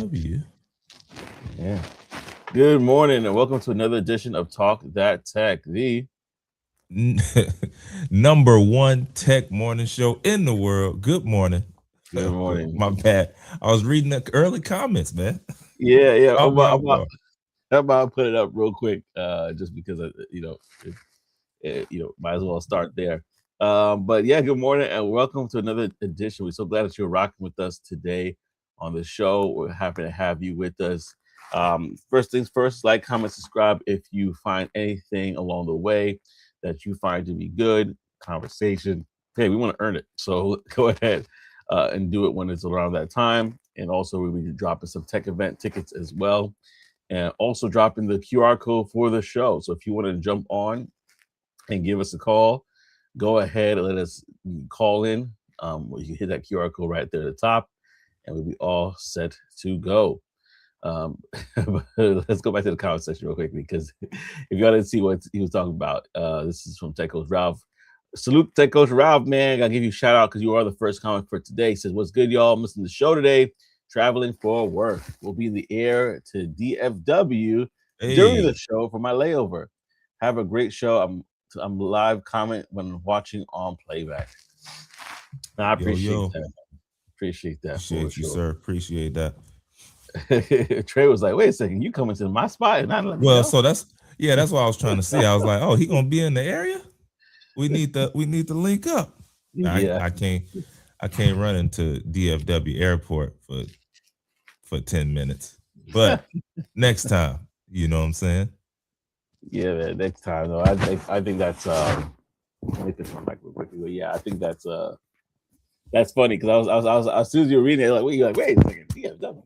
DFW. Yeah. Good morning and welcome to another edition of Talk That Tech. The Number one tech morning show in the world. Good morning. Good morning. My bad. I was reading the early comments, man. Yeah. Caught me off guard. I'm about to put it up real quick, just because might as well start there. But yeah, good morning and welcome to another edition. We're so glad that you're rocking with us today on the show. We're happy to have you with us. First things first, like, comment, subscribe if you find anything along the way that you find to be good conversation. Hey, we want to earn it, so go ahead and do it when it's around that time. And also, we'll be dropping some tech event tickets as well, and also dropping the QR code for the show. So if you want to jump on and give us a call, go ahead and let us call in. You can hit that QR code right there at the top, and we'll be all set to go. Let's go back to the comment section real quickly, because if y'all didn't see what he was talking about, this is from Tech Coach Ralph. Salute Tech Coach Ralph, man. Gotta give you a shout out because you are the first comment for today. He says, what's good, y'all? Missing the show today. Traveling for work. We'll be in the air to DFW during the show for my layover. Have a great show. I'm live comment when watching on playback. I appreciate that. Appreciate that. Appreciate you, sir. Appreciate that. Trey was like, wait a second, you coming to my spot and not let me well, know? So that's what I was trying to see. I was like, oh, he gonna be in the area? We need to link up. Yeah. I can't run into DFW airport for 10 minutes. But next time, you know what I'm saying? Yeah, man, next time though. I think that's make this one back real quickly. But yeah, I think that's funny because I was as soon as you were reading it, like, wait a second, DFW.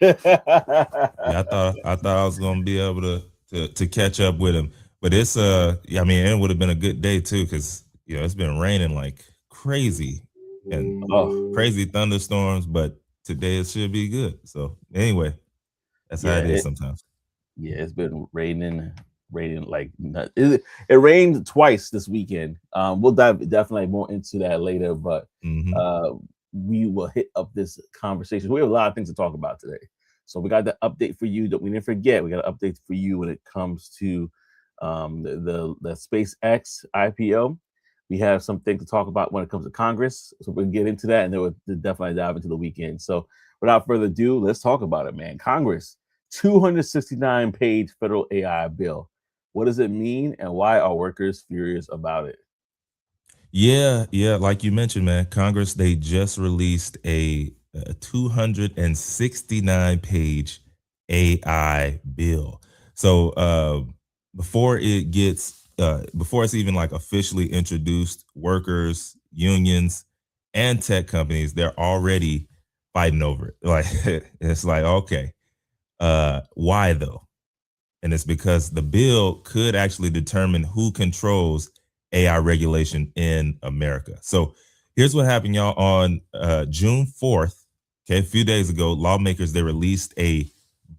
Yeah, I thought I was gonna be able to catch up with him, but it's it would have been a good day too, because it's been raining like crazy and crazy thunderstorms, but today it should be good. So anyway, that's how it is sometimes. Yeah, it's been raining like it rained twice this weekend. We'll dive definitely more into that later, but we will hit up this conversation. We have a lot of things to talk about today. So we got the update for you that we didn't forget. We got an update for you when it comes to the SpaceX IPO. We have some things to talk about when it comes to Congress. So we'll get into that, and then we'll definitely dive into the weekend. So without further ado, let's talk about it, man. Congress, 269-page federal AI bill. What does it mean, and why are workers furious about it? Yeah, like you mentioned, man, Congress, they just released a 269-page AI bill. So before it's even like officially introduced, workers, unions, and tech companies, they're already fighting over it. Like it's like, okay, why though? And it's because the bill could actually determine who controls AI regulation in America. So here's what happened, y'all. On June 4th, a few days ago, lawmakers, they released a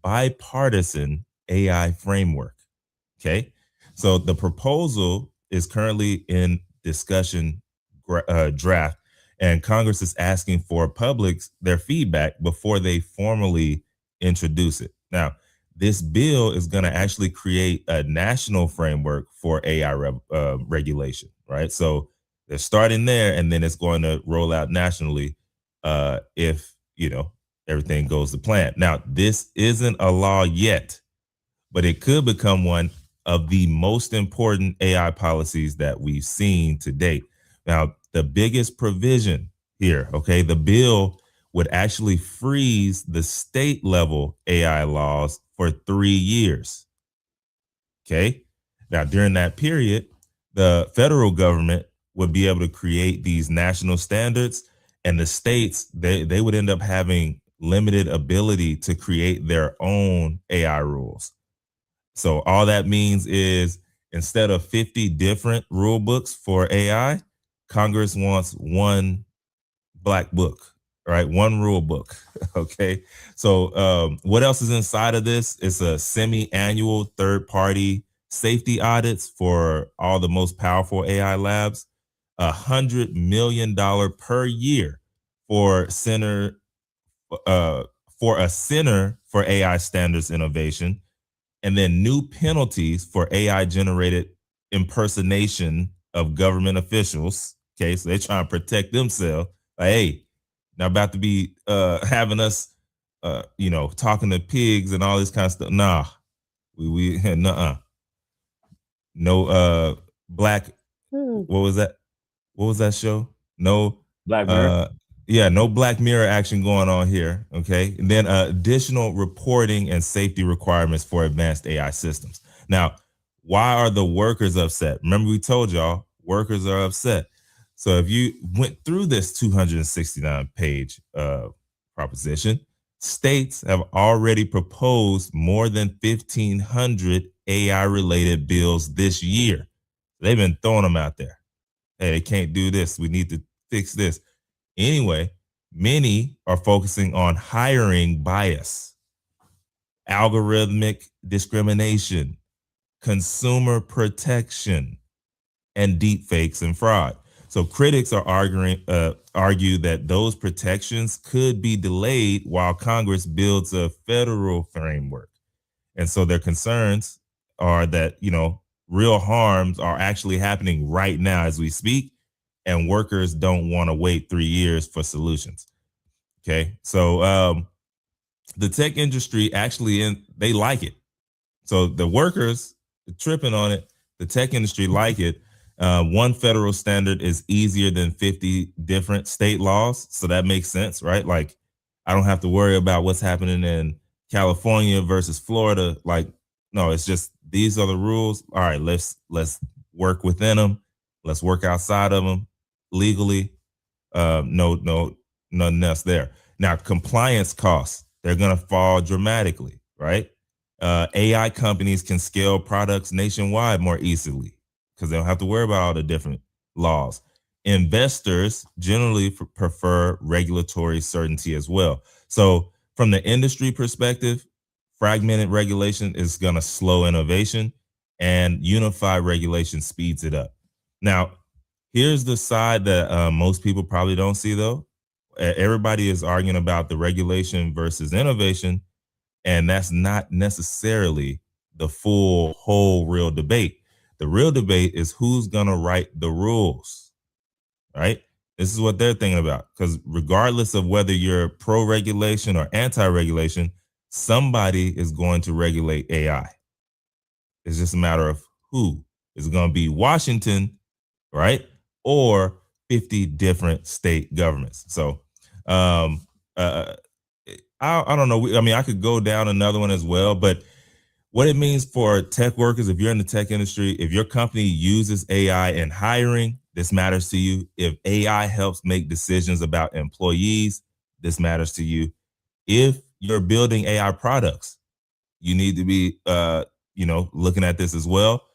bipartisan AI framework. Okay. So the proposal is currently in discussion draft, and Congress is asking for public's their feedback before they formally introduce it. Now, this bill is going to actually create a national framework for AI regulation, right? So they're starting there, and then it's going to roll out nationally if everything goes to plan. Now, this isn't a law yet, but it could become one of the most important AI policies that we've seen to date. Now, the biggest provision here, okay, the bill would actually freeze the state level AI laws for 3 years. Okay. Now, during that period, the federal government would be able to create these national standards, and the states, they would end up having limited ability to create their own AI rules. So all that means is instead of 50 different rule books for AI, Congress wants one black book, right? One rule book. Okay. So what else is inside of this? It's a semi-annual third-party safety audits for all the most powerful AI labs, $100 million per year for for a Center for AI Standards Innovation, and then new penalties for AI generated impersonation of government officials. Okay, so they're trying to protect themselves. Like, hey, now about to be having us, talking to pigs and all this kind of stuff. Nah, we nuh-uh. No black. What was that? What was that show? No Black Mirror. No Black Mirror action going on here. Okay. And then additional reporting and safety requirements for advanced AI systems. Now, why are the workers upset? Remember, we told y'all workers are upset. So if you went through this 269 page proposition, states have already proposed more than 1,500 AI related bills this year. They've been throwing them out there. Hey, they can't do this. We need to fix this. Anyway, many are focusing on hiring bias, algorithmic discrimination, consumer protection, and deep fakes and fraud. So critics are argue that those protections could be delayed while Congress builds a federal framework. And so their concerns are that, real harms are actually happening right now as we speak, and workers don't want to wait 3 years for solutions. Okay. So the tech industry actually, they like it. So the workers tripping on it, the tech industry like it. One federal standard is easier than 50 different state laws. So that makes sense, right? Like, I don't have to worry about what's happening in California versus Florida. Like, no, it's just, these are the rules. All right, let's work within them. Let's work outside of them legally. Nothing else there. Now, compliance costs, they're going to fall dramatically, right? AI companies can scale products nationwide more easily because they don't have to worry about all the different laws. Investors generally prefer regulatory certainty as well. So from the industry perspective, fragmented regulation is going to slow innovation, and unified regulation speeds it up. Now, here's the side that most people probably don't see, though. Everybody is arguing about the regulation versus innovation, and that's not necessarily the whole real debate. The real debate is who's going to write the rules, right? This is what they're thinking about, because regardless of whether you're pro-regulation or anti-regulation, somebody is going to regulate AI. It's just a matter of who. Is it going to be Washington, right? Or 50 different state governments. So I don't know. I mean, I could go down another one as well, but what it means for tech workers, if you're in the tech industry, if your company uses AI in hiring, this matters to you. If AI helps make decisions about employees, this matters to you. If you're building AI products, you need to be, looking at this as well,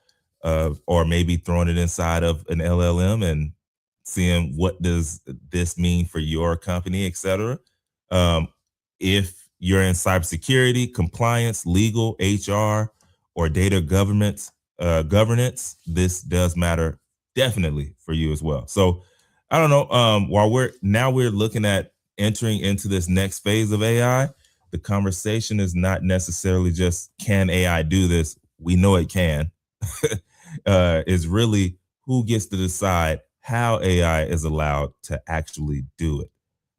or maybe throwing it inside of an LLM and seeing what does this mean for your company, et cetera. If you're in cybersecurity, compliance, legal, HR, or data governance, this does matter definitely for you as well. So I don't know. While we're looking at entering into this next phase of AI, the conversation is not necessarily just, can AI do this? We know it can. Is really who gets to decide how AI is allowed to actually do it.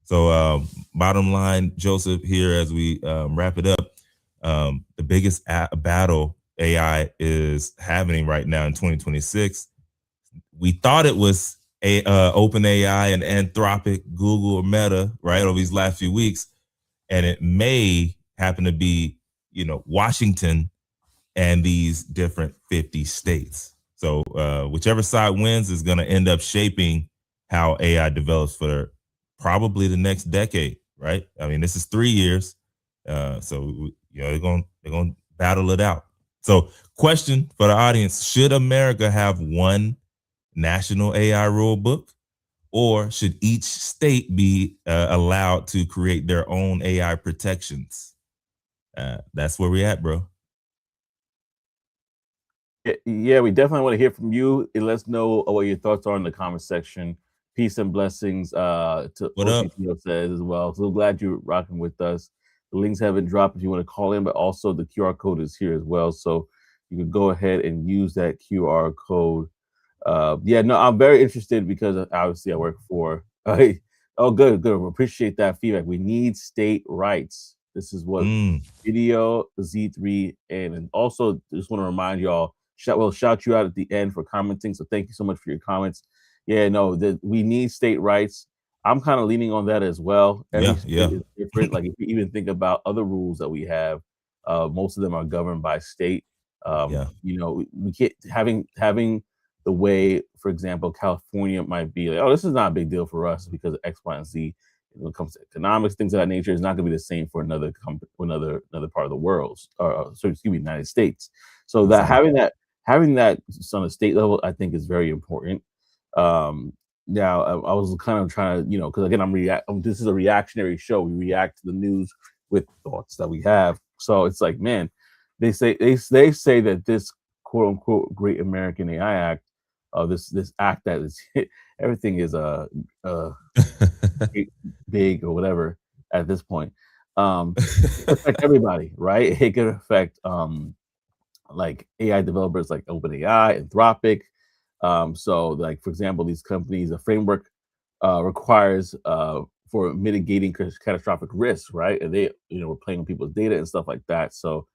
So bottom line, Joseph, here as we wrap it up, the biggest battle AI is happening right now in 2026. We thought it was OpenAI and Anthropic, Google, or Meta, right, over these last few weeks. And it may happen to be, Washington and these different 50 states. So whichever side wins is going to end up shaping how AI develops for probably the next decade, right? I mean, this is 3 years. So they're going to battle it out. So question for the audience, should America have one national AI rule book, or should each state be allowed to create their own AI protections? That's where we're at, bro. Yeah, we definitely want to hear from you. And let us know what your thoughts are in the comment section. Peace and blessings to What up? OCTO says as well. So glad you're rocking with us. The links have been dropped if you want to call in, but also the QR code is here as well. So you can go ahead and use that QR code. Yeah, no, I'm very interested because obviously I work for. Oh, good, good. We appreciate that feedback. We need state rights. This is what Mm, Video Z3 and also just want to remind y'all. Shout you out at the end for commenting. So thank you so much for your comments. Yeah, no, we need state rights. I'm kind of leaning on that as well. Every yeah, state yeah, is different. Like if you even think about other rules that we have, most of them are governed by state. yeah. We can't having the way, for example, California might be like, oh, this is not a big deal for us because of X, Y, and Z. When it comes to economics, things of that nature, is not going to be the same for another part of the world, or so excuse me, United States. So that Exactly. having that on a state level, I think is very important. Um, Now, I was kind of trying to, because again, this is a reactionary show. We react to the news with thoughts that we have. So it's like, man, they say that this quote unquote Great American AI Act, this act that is everything is big or whatever at this point. It could affect everybody, right? It could affect like AI developers like OpenAI, Anthropic. So, like for example, these companies, a framework requires for mitigating catastrophic risks, right? And they, we're playing with people's data and stuff like that. So,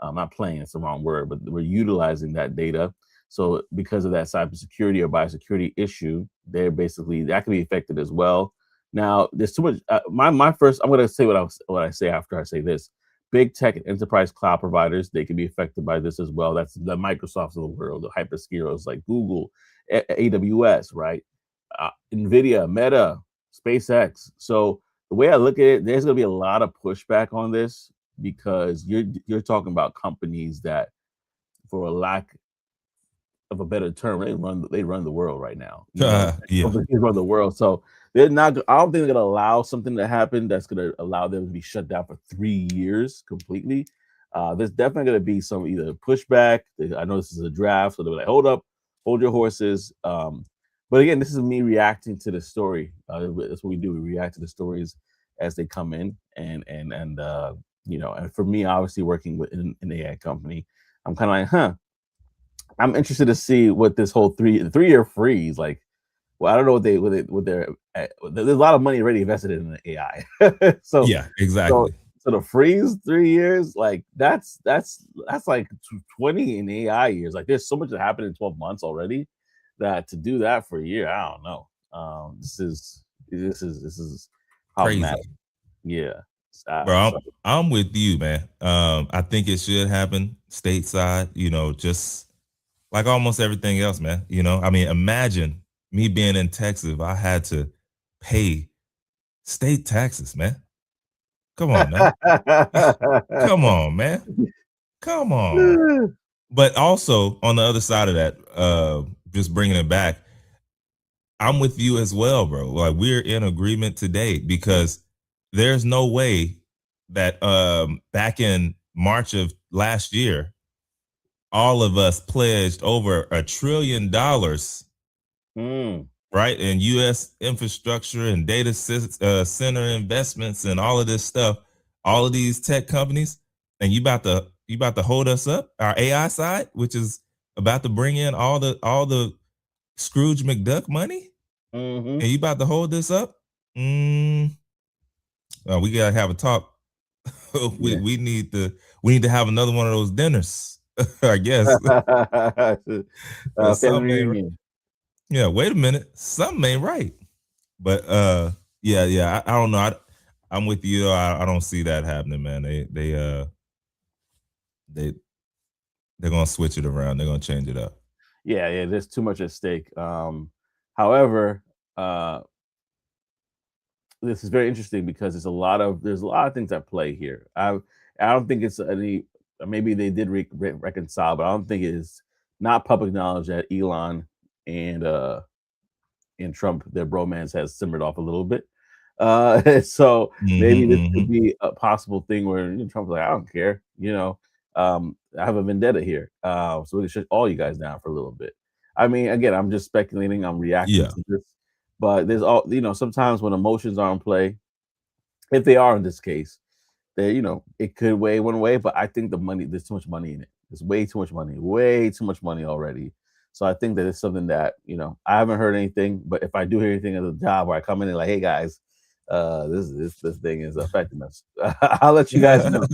not playing, it's the wrong word, but we're utilizing that data. So, because of that cybersecurity or biosecurity issue, they're basically that can be affected as well. Now, there's too much. My first, I'm going to say what I say after I say this. Big tech and enterprise cloud providers, they can be affected by this as well. That's the Microsofts of the world, the hyperscalers like Google, AWS, right? Nvidia, Meta, SpaceX. So the way I look at it, there's going to be a lot of pushback on this because you're talking about companies that, for a lack of a better term, they run the world right now. Yeah. Companies run the world. So they're not. I don't think they're gonna allow something to happen that's gonna allow them to be shut down for 3 years completely. There's definitely gonna be some either pushback. I know this is a draft, so they're like, hold up, hold your horses. But again, this is me reacting to the story. That's what we do. We react to the stories as they come in, and for me, obviously working with an AI company, I'm kind of like, huh. I'm interested to see what this whole 3-year freeze like. Well, I don't know what they're. There's a lot of money already invested in the AI. so Yeah, so exactly. so to freeze 3 years, like that's like 20 in AI years. Like there's so much that happened in 12 months already that to do that for a year, I don't know. This is problematic. Crazy. Yeah. Bro, I'm So I'm with you, man. I think it should happen stateside, just like almost everything else, man. I mean, imagine me being in Texas, if I had to pay state taxes, man. Come on now. Come on, man. Come on. But also on the other side of that, just bringing it back, I'm with you as well, bro. Like we're in agreement today because there's no way that back in March of last year, all of us pledged over $1 trillion, Mm, right, in U.S. infrastructure and data center investments and all of this stuff. All of these tech companies, and you about to hold us up, our AI side, which is about to bring in all the Scrooge McDuck money, mhm. and you about to hold this up. Mm, we gotta have a talk. we Yeah. we need to we need to have another one of those dinners. I guess. Family Something ain't right. reunion. Yeah, wait a minute. Something ain't right. But yeah. I don't know. I'm with you. I don't see that happening, man. They they're gonna switch it around. They're gonna change it up. Yeah, yeah, there's too much at stake. However, uh, this is very interesting because there's a lot of things at play here. I don't think it's any. Maybe they did reconcile, but I don't think it is not public knowledge that Elon and Trump, their bromance has simmered off a little bit. So maybe this could Hmm. be a possible thing where Trump's like, I don't care, I have a vendetta here. So we can shut all you guys down for a little bit. I mean, again, I'm just speculating, I'm reacting Yeah. to this, but there's sometimes when emotions are in play, if they are in this case, that, you know, it could weigh one way, but I think the money, there's too much money in it. There's way too much money already. So I think that it's something that, you know, I haven't heard anything, but if I do hear anything at the job where I come in and like, hey guys, this thing is affecting us. I'll let you guys know.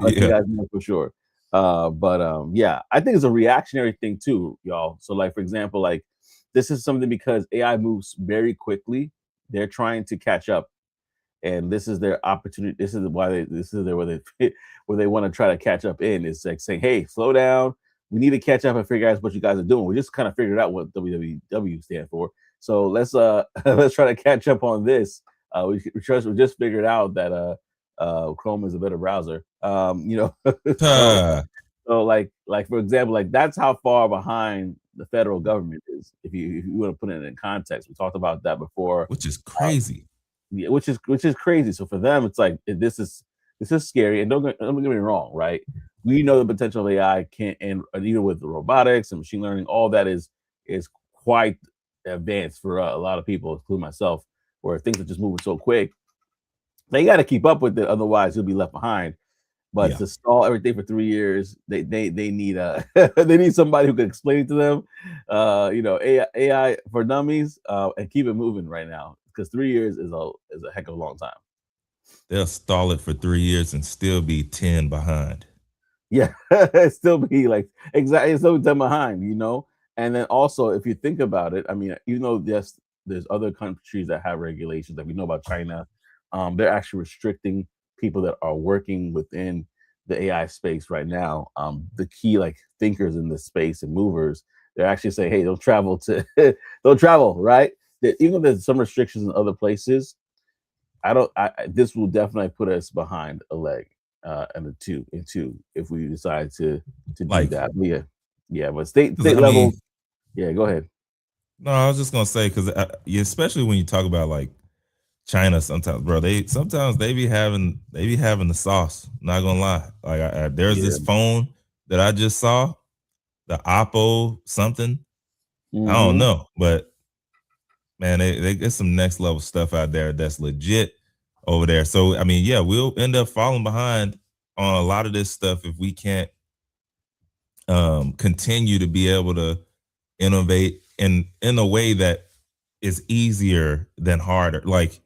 I'll let you Yeah. guys know for sure. Yeah, I think it's a reactionary thing too, y'all. So like for example, like this is something because AI moves very quickly. They're trying to catch up, and this is their opportunity. This is why this is their where they want to try to catch up in is like saying, hey, slow down. We need to catch up and figure out what you guys are doing. We just kind of figured out what WWW stand for. So let's let's try to catch up on this. We just figured out that Chrome is a better browser. You know, so Huh. so like for example, like that's how far behind the federal government is. If you want to put it in context, we talked about that before. Which is Uh, crazy. yeah, which is crazy. So for them, it's like this is scary. And don't get me wrong, right? We know the potential of AI can, and even with the robotics and machine learning, all that is quite advanced for a lot of people, including myself, where things are just moving so quick. They got to keep up with it, otherwise you'll be left behind. But Yeah. to stall everything for 3 years, they need they need somebody who can explain it to them. You know, AI for dummies, and keep it moving right now because 3 years is a heck of a long time. They'll stall it for 3 years and still be 10 behind. Yeah, still be like exactly still be them behind, you know. And then also, if you think about it, I mean, even though yes, there's other countries that have regulations, like we know about China, they're actually restricting people that are working within the AI space right now. The key like thinkers in this space and movers, they're actually saying, hey, don't travel to, don't travel, right? That even though there's some restrictions in other places, I don't. This will definitely put us behind a leg, and a two if we decide to do Like, that. But yeah, yeah. But state I level, mean, yeah. Go ahead. no, I was just gonna say because especially when you talk about like China, sometimes, bro, they be having the sauce. Not gonna lie, like there's Yeah. this phone that I just saw, the Oppo something. I don't Hmm. know, but man, they get some next level stuff out there that's legit over there. So I mean, yeah, we'll end up falling behind on a lot of this stuff if we can't continue to be able to innovate in a way that is easier than harder. Like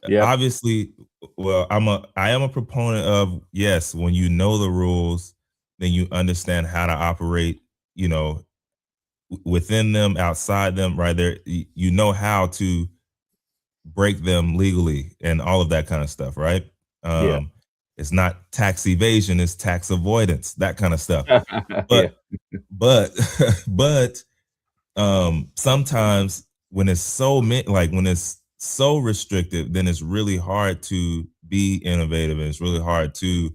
Yep. obviously, well, I am a proponent of yes, when you know the rules, then you understand how to operate, you know, within them, outside them, right there. You know how to break them legally and all of that kind of stuff, right? Yeah. Um, it's not tax evasion, it's tax avoidance, that kind of stuff. Yeah. But but but sometimes when it's like when it's so restrictive, then it's really hard to be innovative and it's really hard to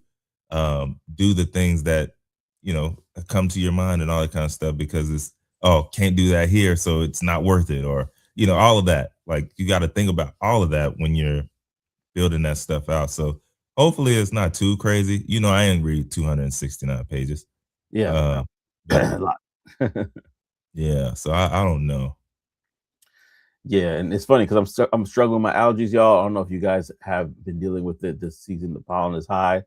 do the things that you know come to your mind and all that kind of stuff because it's oh can't do that here so it's not worth it or you know all of that like you got to think about all of that when you're building that stuff out so hopefully it's not too crazy you know I ain't read 269 pages Yeah. uh but A lot. yeah so I don't know. Yeah, and it's funny because I'm struggling with my allergies, y'all. I don't know if you guys have been dealing with it this season. The pollen is high,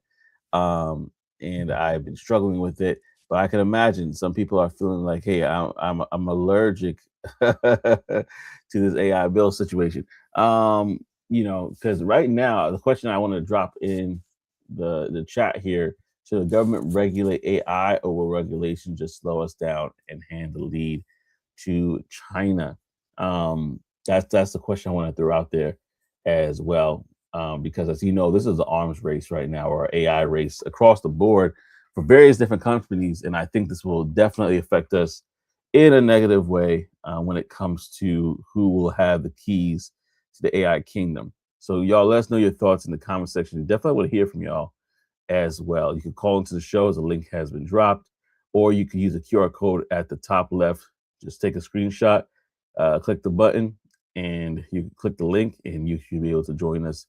um, and I've been struggling with it. But I can imagine some people are feeling like, "Hey, I'm allergic to this AI bill situation." You know, because right now the question I want to drop in the chat here: should the government regulate AI, or will regulation just slow us down and hand the lead to China? That's the question I want to throw out there as well because as you know, this is an arms race right now or AI race across the board for various different companies, and I think this will definitely affect us in a negative way when it comes to who will have the keys to the AI kingdom. So, y'all, let us know your thoughts in the comment section. We definitely want to hear from y'all as well. You can call into the show as a link has been dropped, or you can use the QR code at the top left. Just take a screenshot, click the button, and you can click the link, and you should be able to join us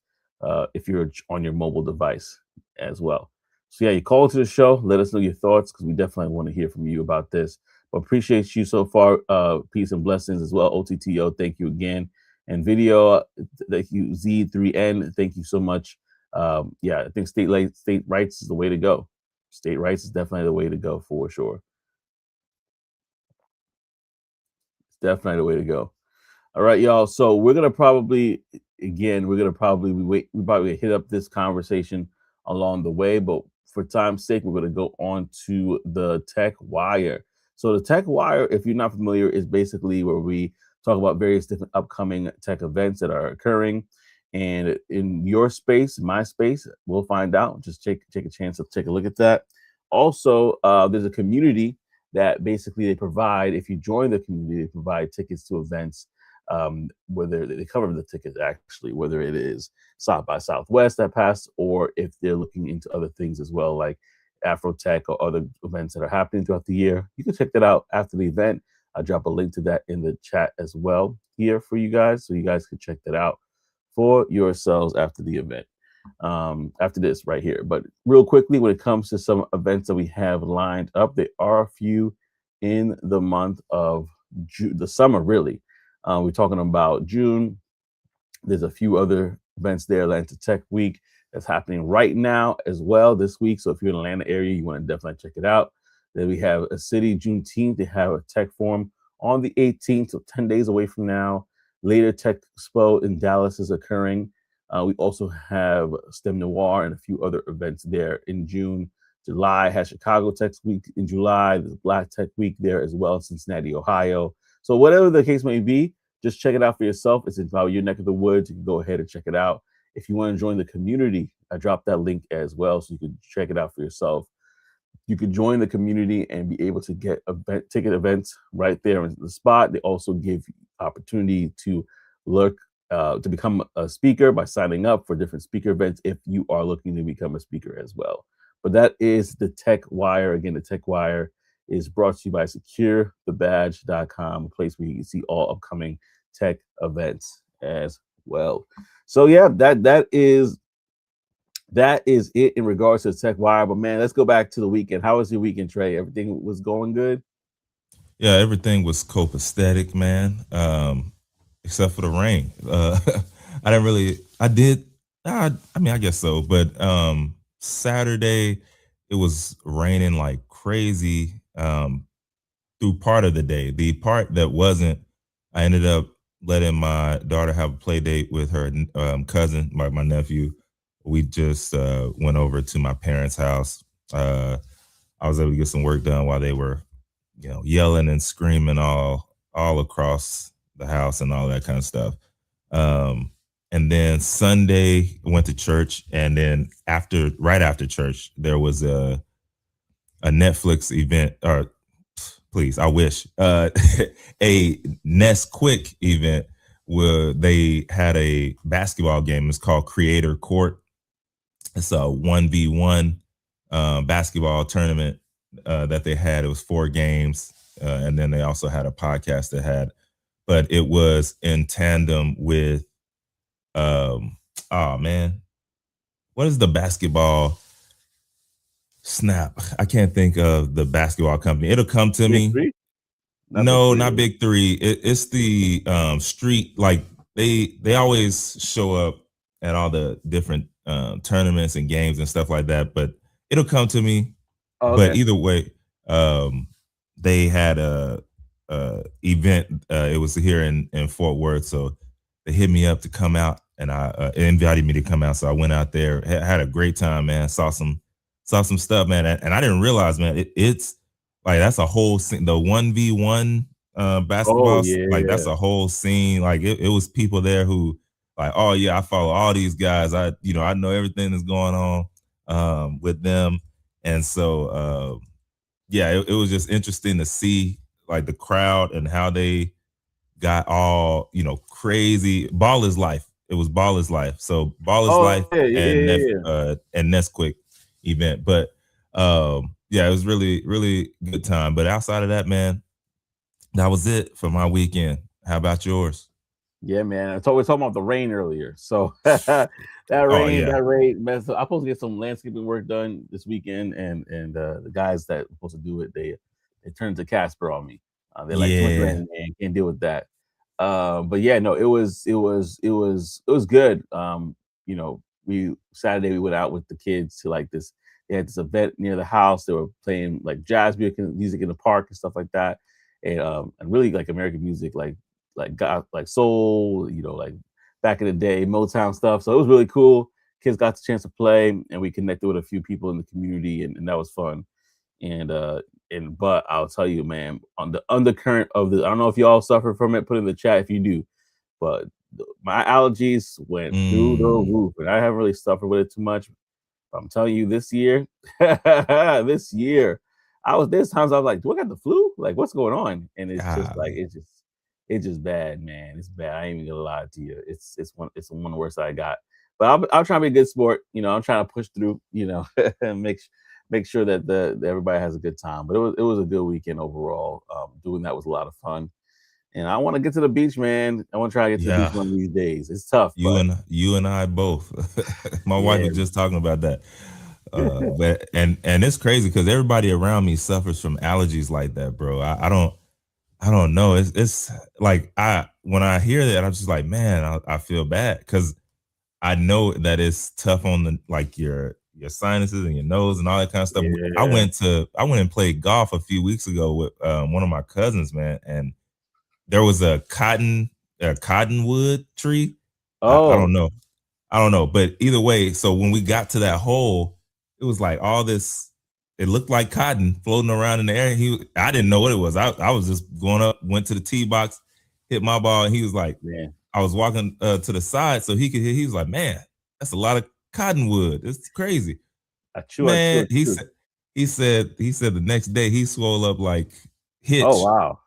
if you're on your mobile device as well. So yeah, you call into the show. Let us know your thoughts because we definitely want to hear from you about this. But appreciate you so far. Peace and blessings as well. OTTO, thank you again. And video, thank you Z3N. Thank you so much Yeah, I think state rights is the way to go. State rights is definitely the way to go for sure. It's definitely the way to go. All right, y'all. So we're gonna probably we probably hit up this conversation along the way, but for time's sake, we're gonna go on to the Tech Wire. So the Tech Wire, if you're not familiar, is basically where we talk about various different upcoming tech events that are occurring. And in your space, my space, we'll find out. Just take a chance to take a look at that. Also, there's a community that basically they provide. If you join the community, they provide tickets to events, whether they cover the tickets actually, whether it is South by Southwest that passed, or if they're looking into other things as well, like Afrotech or other events that are happening throughout the year. You can check that out after the event. I'll drop a link to that in the chat as well here for you guys, so you guys can check that out for yourselves after the event. After this right here. But real quickly, when it comes to some events that we have lined up, there are a few in the month of June, the summer, really. We're talking about June. There's a few other events there. Atlanta Tech Week that's happening right now as well this week. So if you're in the Atlanta area, you want to definitely check it out. Then we have a city Juneteenth. They have a tech forum on the 18th, so 10 days away from now. Later, Tech Expo in Dallas is occurring. We also have STEM Noir and a few other events there in June. July has Chicago Tech Week in July. There's Black Tech Week there as well in Cincinnati, Ohio. So whatever the case may be, just check it out for yourself. It's about your neck of the woods. You can go ahead and check it out. If you want to join the community, I dropped that link as well, so you can check it out for yourself. You can join the community and be able to get ticket events right there in the spot. They also give you opportunity to look to become a speaker by signing up for different speaker events if you are looking to become a speaker as well. But that is the Tech Wire. Again, the Tech Wire is brought to you by SecureTheBadge.com, a place where you can see all upcoming tech events as well. So yeah, that is it in regards to the Tech Wire. But man, let's go back to the weekend. How was your weekend, Trey? Everything was going good? Yeah, everything was copacetic, man. Except for the rain. I didn't really. I did. I mean, I guess so. But Saturday, it was raining like crazy through part of the day. The part that wasn't, I ended up letting my daughter have a play date with her cousin, my nephew. We just went over to my parents' house. I was able to get some work done while they were, yelling and screaming all across the house and all that kind of stuff. And then Sunday went to church, and then right after church, there was a Netflix event, or please, I wish, a Nesquik event where they had a basketball game. It's called Creator Court. It's a 1v1 basketball tournament that they had. It was 4 games. And then they also had a podcast that had, but it was in tandem with, oh man, what is the basketball? Snap. I can't think of the basketball company. It'll come to me. No, not Big Three. It's the street. Like they always show up at all the different tournaments and games and stuff like that. But it'll come to me. Oh, okay. But either way, they had a event. It was here in Fort Worth, so they hit me up to come out, and I invited me to come out. So I went out there, had a great time, man. Saw some stuff, man, and I didn't realize, man, it's like that's a whole scene. The 1v1 basketball, like that's a whole scene. Like it was people there who, like, oh yeah, I follow all these guys. I know everything that's going on with them, and so yeah, it was just interesting to see like the crowd and how they got all crazy. Ball is life. It was Ball is life. So Ball is life and Nesquik event, but yeah, it was really, really good time. But outside of that, man, that was it for my weekend. How about yours? Yeah, man. So we're talking about the rain earlier. So that rain messed up. I'm supposed to get some landscaping work done this weekend, and the guys that were supposed to do it, they turned to Casper on me. They're like, too much rain, man, can't deal with that. But yeah, no, it was good. Saturday we went out with the kids to like this. They had this event near the house. They were playing like jazz music in the park and stuff like that, and really like American music, like got like soul, like back in the day, Motown stuff. So it was really cool. Kids got the chance to play, and we connected with a few people in the community, and that was fun. And but I'll tell you, man, on the undercurrent of the, I don't know if y'all suffer from it. Put in the chat if you do, but my allergies went through the Mm, roof, and I haven't really suffered with it too much. I'm telling you, this year, this year, there's times I was like, do I got the flu? Like, what's going on? And it's just like, golly. it's just bad, man. It's bad. I ain't even gonna lie to you. It's one of the worst I got. But I'll try to be a good sport. I'm trying to push through. And make sure that everybody has a good time. But it was a good weekend overall. Doing that was a lot of fun. And I want to get to the beach, man. I want to try to get to the beach Yeah. one of these days. It's tough, You but and you and I both. My wife yeah. was just talking about that. But and it's crazy because everybody around me suffers from allergies like that, bro. I don't know. It's like when I hear that, I'm just like, man, I feel bad because I know that it's tough on the like your sinuses and your nose and all that kind of stuff. I Yeah. went and played golf a few weeks ago with one of my cousins, man, and there was a cottonwood tree. I Oh, don't know. I don't know, but either way, so when we got to that hole, it was like all this. It looked like cotton floating around in the air. I didn't know what it was. I was just going up, went to the tee box, hit my ball, and he was like, man. I was walking to the side so he could hear. He was like, man, that's a lot of cottonwood. It's crazy, I man. He chew. said, he said the next day he Oh, Hitch, wow.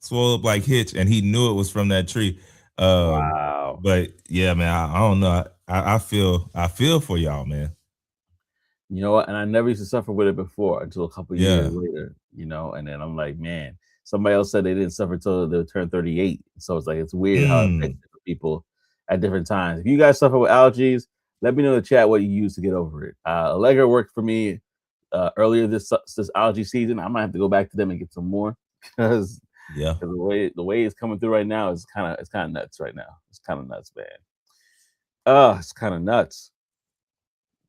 swole up like Hitch, and he knew it was from that tree. Um, Wow. but yeah, man, I don't know. I feel for y'all, man. You know what? And I never used to suffer with it before until a couple of years Yeah. later, and then I'm like, man, somebody else said they didn't suffer till they turned 38. So it's like, it's weird how it affects Mm. different people at different times. If you guys suffer with allergies, let me know in the chat what you use to get over it. Allegra worked for me earlier this allergy season. I might have to go back to them and get some more because Yeah. the way it's coming through right now is kind of nuts right now. It's kind of nuts, man. It's kind of nuts.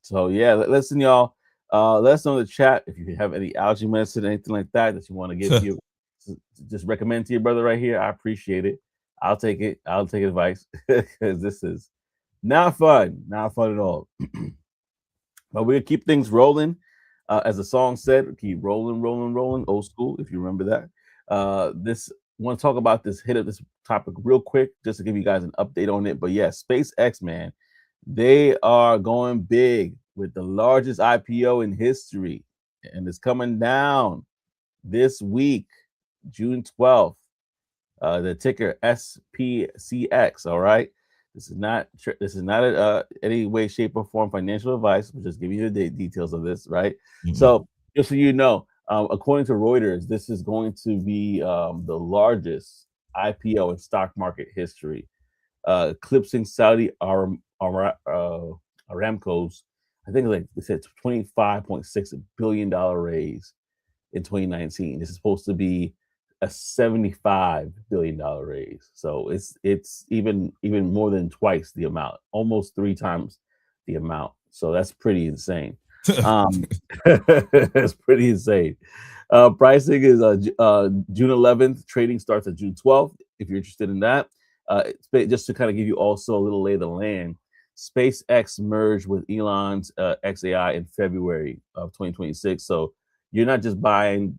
So yeah, listen, y'all. Let us know in the chat if you have any allergy medicine, anything like that you want to give to you. Just recommend to your brother right here. I appreciate it. I'll take it. I'll take advice because this is not fun, not fun at all. But we'll keep things rolling. As the song said, keep rolling, rolling, rolling. Old school, if you remember that. This want to talk about this, hit of this topic real quick, just to give you guys an update on it. But yeah, SpaceX, man, they are going big with the largest IPO in history, and it's coming down this week, June 12th. The ticker SPCX. All right. This is not any way, shape, or form financial advice. We're just giving you the details of this, right? Mm-mm. So, just so you know, according to Reuters, this is going to be the largest IPO in stock market history, eclipsing Saudi Aramco's, I think, like they said, $25.6 billion raise in 2019. This is supposed to be a $75 billion raise. So it's even more than twice the amount, almost 3 times the amount. So that's pretty insane. That's pretty insane. Pricing is June 11th. Trading starts at June 12th. If you're interested in that, just to kind of give you also a little lay of the land. SpaceX merged with Elon's XAI in February of 2026. So you're not just buying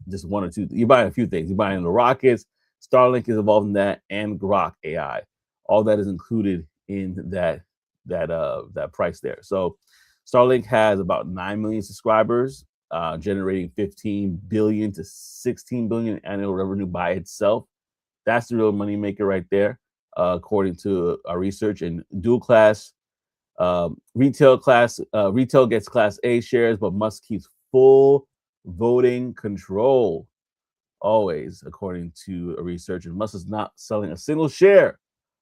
just one or two. You're buying a few things. You're buying the rockets. Starlink is involved in that, and Grok AI. All that is included in that price there. So Starlink has about 9 million subscribers, generating 15 billion to 16 billion annual revenue by itself. That's the real money maker right there, according to our research. And dual class, retail gets class A shares, but must keep full voting control always, according to a researcher. Musk is not selling a single share.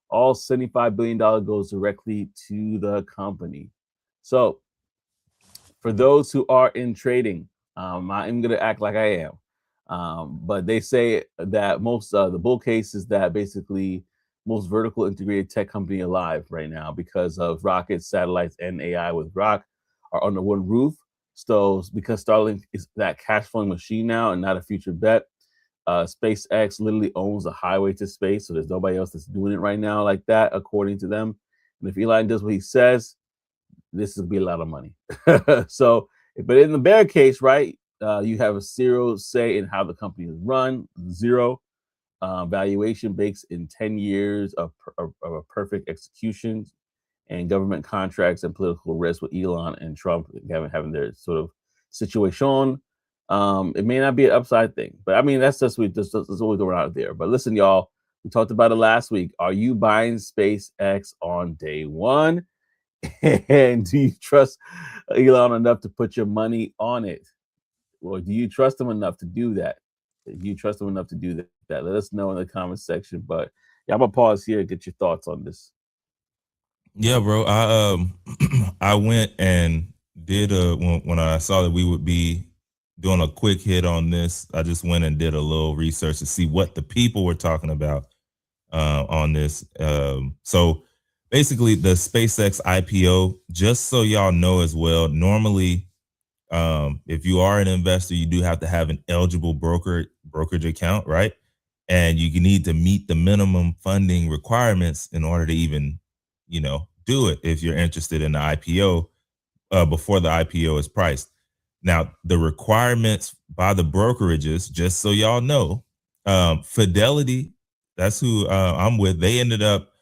All $75 billion goes directly to the company. So for those who are in trading, I'm going to act like I am. But they say that most the bull case is that basically most vertical integrated tech company alive right now because of rockets, satellites, and AI with Rock are under one roof. So because Starlink is that cash flowing machine now and not a future bet, SpaceX literally owns the highway to space. So there's nobody else that's doing it right now like that, according to them. And if Elon does what he says, this will be a lot of money. So, but in the bear case, right, you have a zero say in how the company is run, zero valuation bakes in 10 years of a perfect execution and government contracts and political risk with Elon and Trump having their sort of situation. It may not be an upside thing, but I mean, that's just that's what we're going out there. But listen, y'all, we talked about it last week. Are you buying SpaceX on day one? And do you trust Elon enough to put your money on it? Or do you trust him enough to do that? Do you trust him enough to do that? Let us know in the comment section. But yeah, I'm gonna pause here and get your thoughts on this. Yeah, bro. I I went and did when I saw that we would be doing a quick hit on this, I just went and did a little research to see what the people were talking about on this. So basically, the SpaceX IPO, just so y'all know as well, normally, if you are an investor, you do have to have an eligible brokerage account, right? And you need to meet the minimum funding requirements in order to even, do it if you're interested in the IPO before the IPO is priced. Now, the requirements by the brokerages, just so y'all know, Fidelity, that's who I'm with. They ended up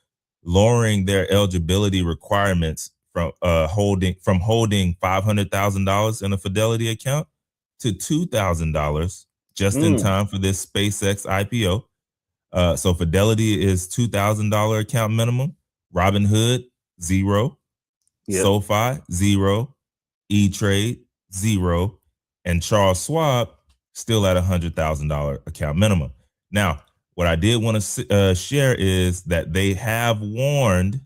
lowering their eligibility requirements from holding $500,000 in a Fidelity account to $2,000 just in time for this SpaceX IPO. So Fidelity is $2,000 account minimum. Robinhood, zero. Yep. SoFi, zero. E-Trade, zero. And Charles Schwab, still at $100,000 account minimum. Now, what I did want to share is that they have warned,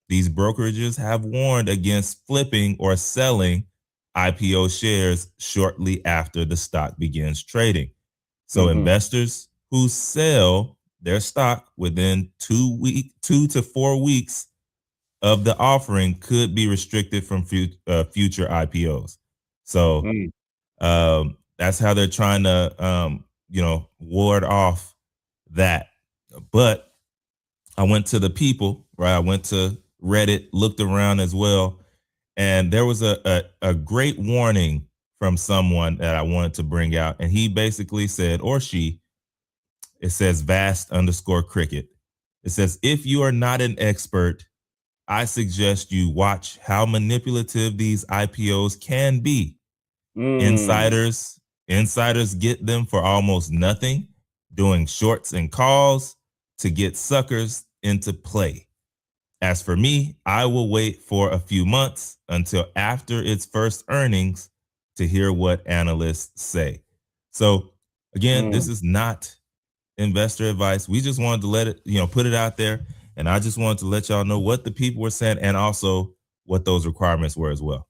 these brokerages have warned against flipping or selling IPO shares shortly after the stock begins trading. So investors who sell their stock within 2 to 4 weeks of the offering could be restricted from future IPOs. So that's how they're trying to, ward off that. But I went to the people, right? I went to Reddit, looked around as well. And there was a great warning from someone that I wanted to bring out. And he basically said, or she, it says vast_cricket. It says, if you are not an expert, I suggest you watch how manipulative these IPOs can be. Insiders get them for almost nothing, doing shorts and calls to get suckers into play. As for me, I will wait for a few months until after its first earnings to hear what analysts say. So again, this is not investor advice. We just wanted to let it, put it out there. And I just wanted to let y'all know what the people were saying and also what those requirements were as well.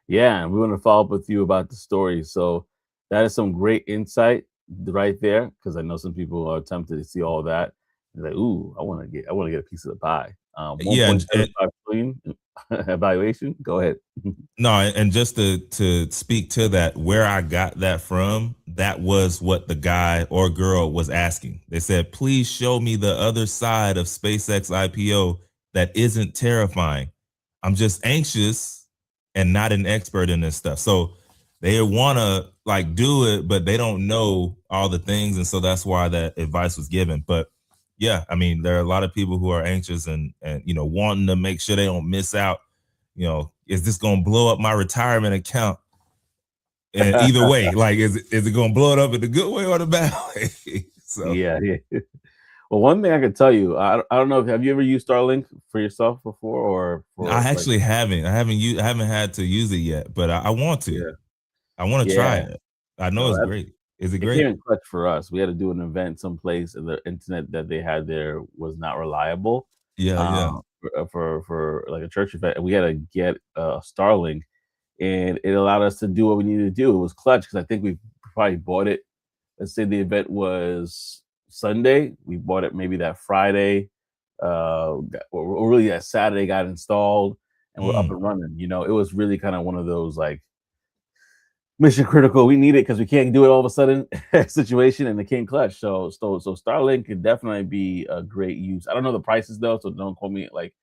Yeah, and we want to follow up with you about the story. So that is some great insight right there, because I know some people are tempted to see all that. They're like, ooh, I want to get a piece of the pie. 1.75 billion evaluation. Go ahead. No, and just to speak to that, where I got that from, that was what the guy or girl was asking. They said, please show me the other side of SpaceX IPO that isn't terrifying. I'm just anxious and not an expert in this stuff. So they want to do it, but they don't know all the things. And so that's why that advice was given. But yeah, I mean, there are a lot of people who are anxious and wanting to make sure they don't miss out. Is this going to blow up my retirement account? And either way, is it going to blow it up in the good way or the bad way? So yeah. Well, one thing I can tell you, I don't know, have you ever used Starlink for yourself before, I actually haven't. I haven't had to use it yet, but I want to. Yeah. I want to try it. I know it's great. Is it great? It came in clutch for us. We had to do an event someplace, and the internet that they had there was not reliable. Yeah. For like a church event, and we had to get Starlink, and it allowed us to do what we needed to do. It was clutch because I think we probably bought it. Let's say the event was Sunday, we bought it maybe that Friday, really that Saturday got installed and we're up and running. You know, it was really kind of one of those like mission critical. We need it because we can't do it all of a sudden situation, and the King clutch. So Starlink could definitely be a great use. I don't know the prices though, so don't quote me like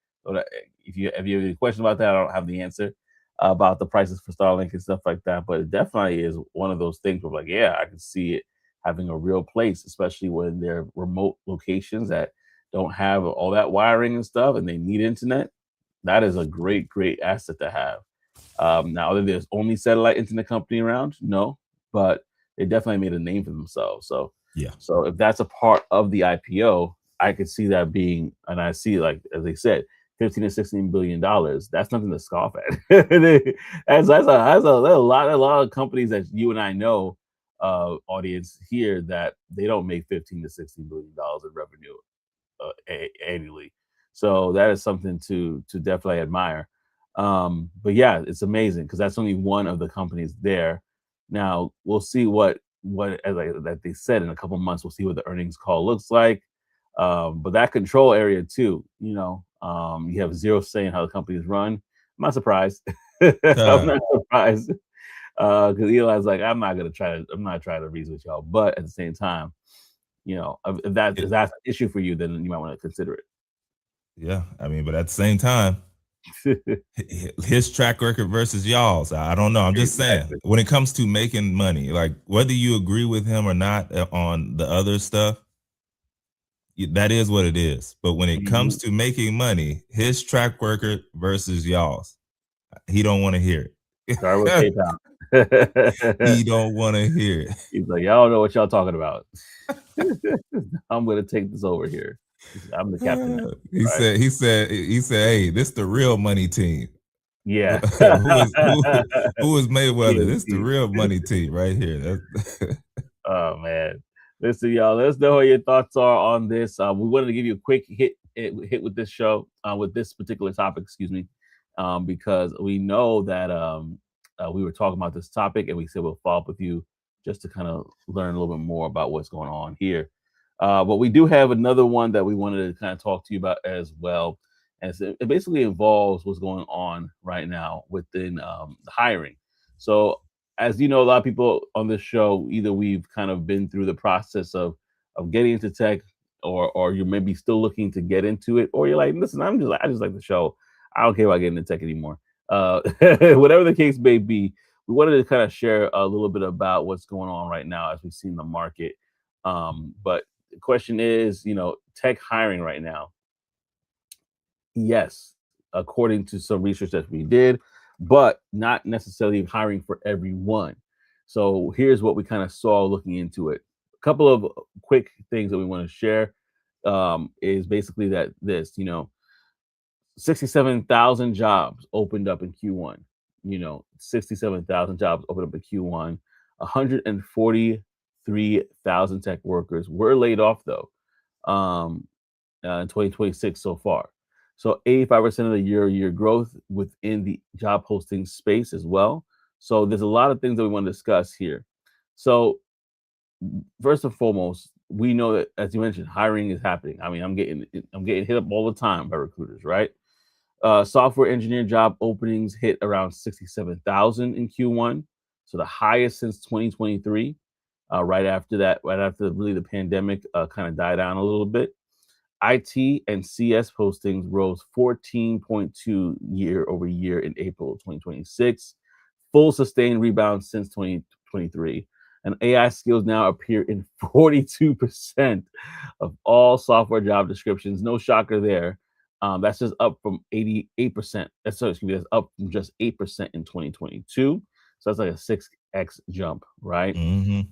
if you have any question about that, I don't have the answer about the prices for Starlink and stuff like that. But it definitely is one of those things where like, yeah, I can see it having a real place, especially when they're remote locations that don't have all that wiring and stuff, and they need internet. That is a great asset to have. Now, are there's only satellite internet company around? No, but they definitely made a name for themselves. So, Yeah. so if that's a part of the IPO, I could see that being, and I see like as they said, 15 to 16 billion dollars. That's nothing to scoff at. That's a lot of companies that you and I know, audience here, that they don't make 15 to 16 billion dollars in revenue annually. So that is something to definitely admire. But yeah, it's amazing because that's only one of the companies there. Now we'll see what as that they said in a couple months. We'll see what the earnings call looks like. But that control area too, you have zero say in how the company is run. I'm not surprised. I'm not surprised because Eli's like, I'm not trying to reason with y'all. But at the same time, if that's an issue for you, then you might want to consider it. Yeah, I mean, but at the same time, his track record versus y'all's, I don't know. I'm just saying, when it comes to making money, like whether you agree with him or not on the other stuff, that is what it is. But when it comes to making money, his track record versus y'all's, he don't want to hear it. Start with PayPal. He don't want to hear it. He's like, y'all know what y'all talking about. I'm gonna take this over here. I'm the captain now. He said, hey, this the real money team. Yeah. who is Mayweather? This the real money team right here. Oh man. Listen, y'all, let us know what your thoughts are on this. We wanted to give you a quick hit with this show, with this particular topic, excuse me, because we know that we were talking about this topic and we said we'll follow up with you just to kind of learn a little bit more about what's going on here. But we do have another one that we wanted to kind of talk to you about as well. And it basically involves what's going on right now within hiring. So, as you know, a lot of people on this show, either we've kind of been through the process of getting into tech, or you're maybe still looking to get into it, or you're like, listen, I just like the show. I don't care about getting into tech anymore. Whatever the case may be, we wanted to kind of share a little bit about what's going on right now as we see in the market. But the question is, tech hiring right now. Yes, according to some research that we did, but not necessarily hiring for everyone. So here's what we kind of saw looking into it. A couple of quick things that we want to share is basically that 67,000 jobs opened up in Q1. 67,000 jobs opened up in Q1. 143,000 tech workers were laid off though in 2026 so far. So 85% of the year growth within the job posting space as well. So there's a lot of things that we want to discuss here. So first and foremost, we know that, as you mentioned, hiring is happening. I mean, I'm getting hit up all the time by recruiters, right? Software engineer job openings hit around 67,000 in Q1, so the highest since 2023. Right after really the pandemic kind of died down a little bit. IT and CS postings rose 14.2 year over year in April 2026. Full sustained rebound since 2023. And AI skills now appear in 42% of all software job descriptions. No shocker there. That's just up from 88%. That's up from just 8% in 2022. So that's like a 6x jump, right? Mm-hmm.